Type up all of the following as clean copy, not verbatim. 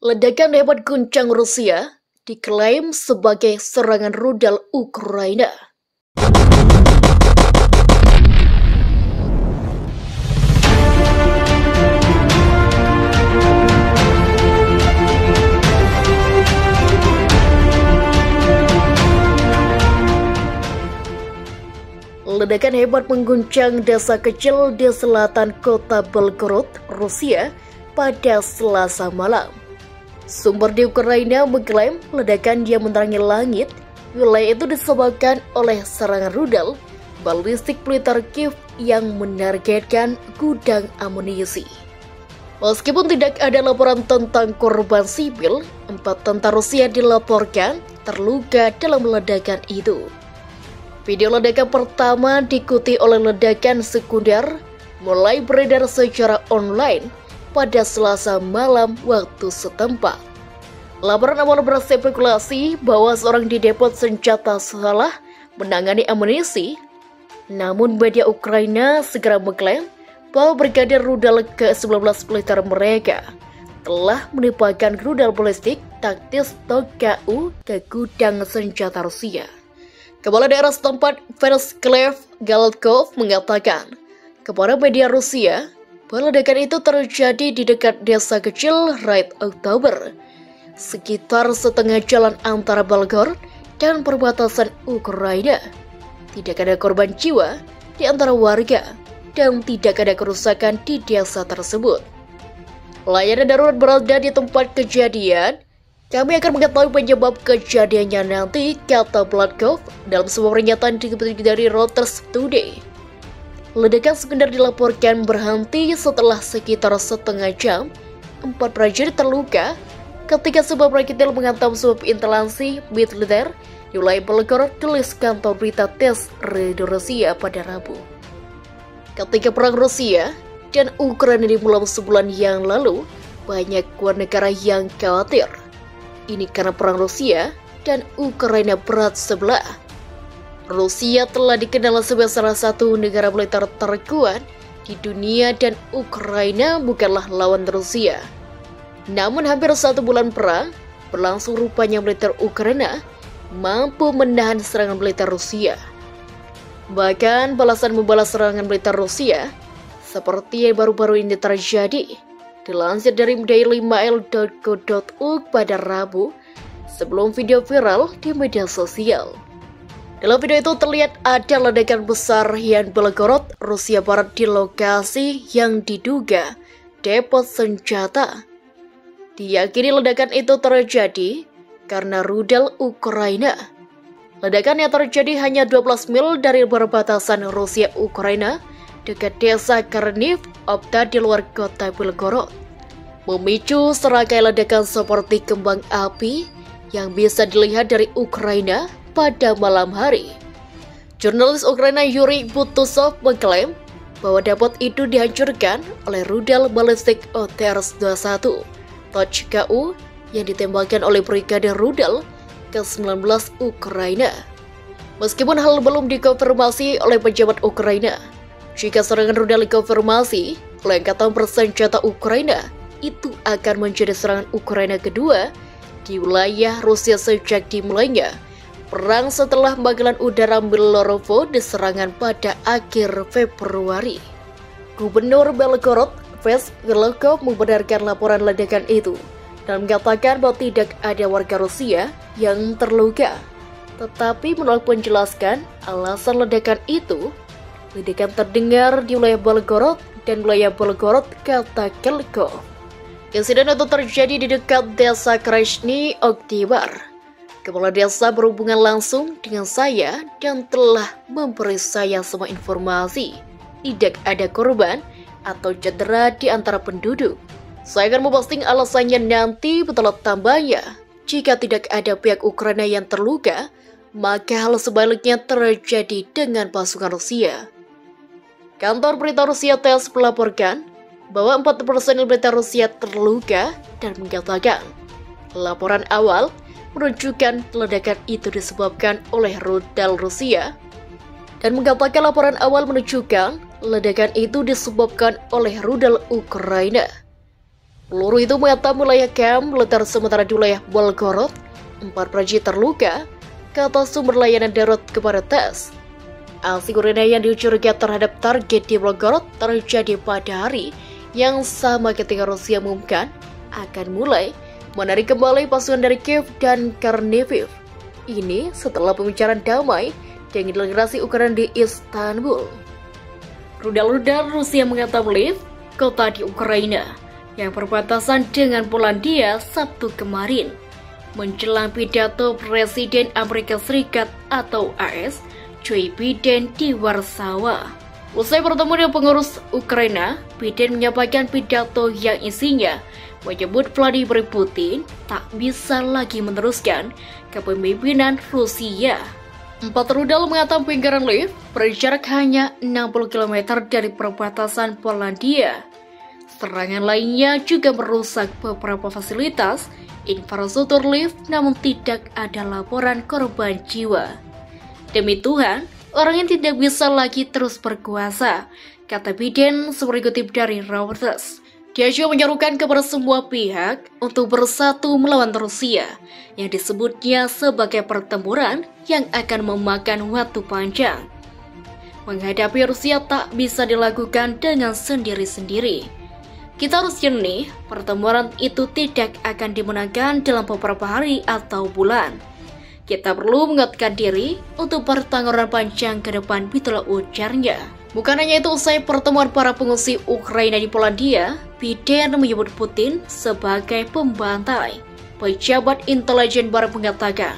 Ledakan hebat guncang Rusia diklaim sebagai serangan rudal Ukraina. Ledakan hebat mengguncang desa kecil di selatan kota Belgorod, Rusia pada Selasa malam. Sumber di Ukraina mengklaim ledakan yang menerangi langit wilayah itu disebabkan oleh serangan rudal balistik militer Kiev yang menargetkan gudang amunisi. Meskipun tidak ada laporan tentang korban sipil, 4 tentara Rusia dilaporkan terluka dalam ledakan itu. Video ledakan pertama diikuti oleh ledakan sekunder mulai beredar secara online pada Selasa malam waktu setempat. Laporan awal berspekulasi bahwa seorang di depot senjata salah menangani amunisi, namun media Ukraina segera mengklaim bahwa Brigadir Rudal ke-19 militer mereka telah menimpakan rudal balistik taktis TOK-U ke gudang senjata Rusia. Kepala daerah setempat Veresklav Galkov mengatakan kepada media Rusia bahwa ledakan itu terjadi di dekat desa kecil Red Oktober, sekitar setengah jalan antara Belgorod dan perbatasan Ukraina. Tidak ada korban jiwa di antara warga dan tidak ada kerusakan di desa tersebut. Layanan darurat berada di tempat kejadian. Kami akan mengetahui penyebab kejadiannya nanti, kata Bladkov dalam sebuah pernyataan dikutip dari Reuters Today. Ledakan sekunder dilaporkan berhenti setelah sekitar setengah jam. 4 prajurit terluka ketika sebuah proyektil menghantam sebuah instalasi militer di wilayah Belgorod, tulis kantor berita TASS Radio Rusia pada Rabu. Ketika perang Rusia dan Ukraina dimulai sebulan yang lalu, banyak warga negara yang khawatir. Ini karena perang Rusia dan Ukraina berat sebelah. Rusia telah dikenal sebagai salah satu negara militer terkuat di dunia dan Ukraina bukanlah lawan Rusia. Namun hampir 1 bulan perang berlangsung, rupanya militer Ukraina mampu menahan serangan militer Rusia. Bahkan balasan membalas serangan militer Rusia seperti yang baru-baru ini terjadi. Dilansir dari dailymail.co.uk pada Rabu sebelum video viral di media sosial. Dalam video itu terlihat ada ledakan besar yang Belgorod, Rusia Barat di lokasi yang diduga depot senjata. Diyakini ledakan itu terjadi karena rudal Ukraina. Ledakan yang terjadi hanya 12 mil dari perbatasan Rusia-Ukraina dekat desa Karniv Opta di luar kota Belgorod, memicu serangkai ledakan seperti kembang api yang bisa dilihat dari Ukraina pada malam hari. Jurnalis Ukraina Yuri Butusov mengklaim bahwa depot itu dihancurkan oleh rudal balistik OTR-21 TOK-U yang ditembakkan oleh Brigadir Rudal ke-19 Ukraina. Meskipun hal belum dikonfirmasi oleh pejabat Ukraina, jika serangan rudal dikonfirmasi oleh Angkatan Bersenjata Ukraina, itu akan menjadi serangan Ukraina kedua di wilayah Rusia sejak dimulainya perang setelah Pangkalan Udara Milorovo diserangan pada akhir Februari. Gubernur Belgorod, Veselkov, membenarkan laporan ledakan itu dan mengatakan bahwa tidak ada warga Rusia yang terluka, tetapi menolak menjelaskan alasan ledakan itu. Ledakan terdengar di wilayah Belgorod dan wilayah Belgorod, kata Kelkov. Insiden itu terjadi di dekat desa Krasny Oktyabr. Kepala desa berhubungan langsung dengan saya dan telah memberi saya semua informasi. Tidak ada korban atau cedera di antara penduduk. Saya akan memposting alasannya nanti, betul tambahnya. Jika tidak ada pihak Ukraina yang terluka, maka hal sebaliknya terjadi dengan pasukan Rusia. Kantor berita Rusia TASS melaporkan bahwa 4 personil militer Rusia terluka dan mengatakan laporan awal menunjukkan ledakan itu disebabkan oleh rudal Rusia dan mengatakan laporan awal menunjukkan ledakan itu disebabkan oleh rudal Ukraina. Peluru itu menghantam wilayah kamp militer sementara di wilayah Belgorod. 4 prajurit terluka, kata sumber layanan darurat kepada TASS. Aksi Ukraina yang dicurigai terhadap target di Belgorod terjadi pada hari yang sama ketika Rusia mengumumkan akan mulai menarik kembali pasukan dari Kiev dan Chernihiv. Ini setelah pembicaraan damai dengan delegasi Ukraina di Istanbul. Rudal-rudal Rusia menghantam Lviv, kota di Ukraina yang berbatasan dengan Polandia Sabtu kemarin, menjelang pidato Presiden Amerika Serikat atau AS Joe Biden di Warsawa. Usai bertemu dengan pengurus Ukraina, Biden menyampaikan pidato yang isinya menyebut Vladimir Putin tak bisa lagi meneruskan kepemimpinan Rusia. 4 rudal menghantam pinggiran Lviv berjarak hanya 60 km dari perbatasan Polandia. Serangan lainnya juga merusak beberapa fasilitas infrastruktur Lviv, namun tidak ada laporan korban jiwa. Demi Tuhan, orang yang tidak bisa lagi terus berkuasa, kata Biden seperti kutip dari Reuters. Dia juga menyerukan kepada semua pihak untuk bersatu melawan Rusia yang disebutnya sebagai pertempuran yang akan memakan waktu panjang. Menghadapi Rusia tak bisa dilakukan dengan sendiri-sendiri. Kita harus jernih, pertempuran itu tidak akan dimenangkan dalam beberapa hari atau bulan. Kita perlu menguatkan diri untuk pertempuran panjang ke depan, itulah ujarnya. Bukan hanya itu, usai pertemuan para pengungsi Ukraina di Polandia, Biden menyebut Putin sebagai pembantai. Pejabat intelijen barat mengatakan,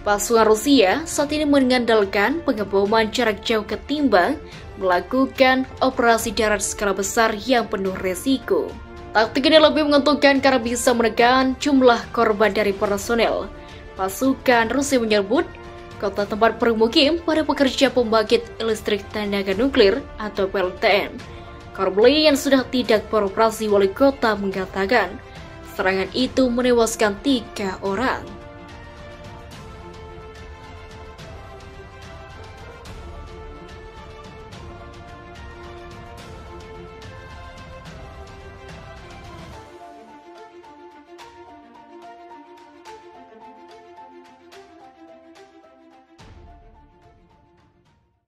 pasukan Rusia saat ini mengandalkan pengeboman jarak jauh ketimbang melakukan operasi darat skala besar yang penuh resiko. Taktik ini lebih menguntungkan karena bisa menekan jumlah korban dari personel. Pasukan Rusia menyebut kota tempat bermukim para pekerja pembangkit listrik tenaga nuklir atau PLTN. Korbli yang sudah tidak beroperasi, wali kota mengatakan serangan itu menewaskan 3 orang.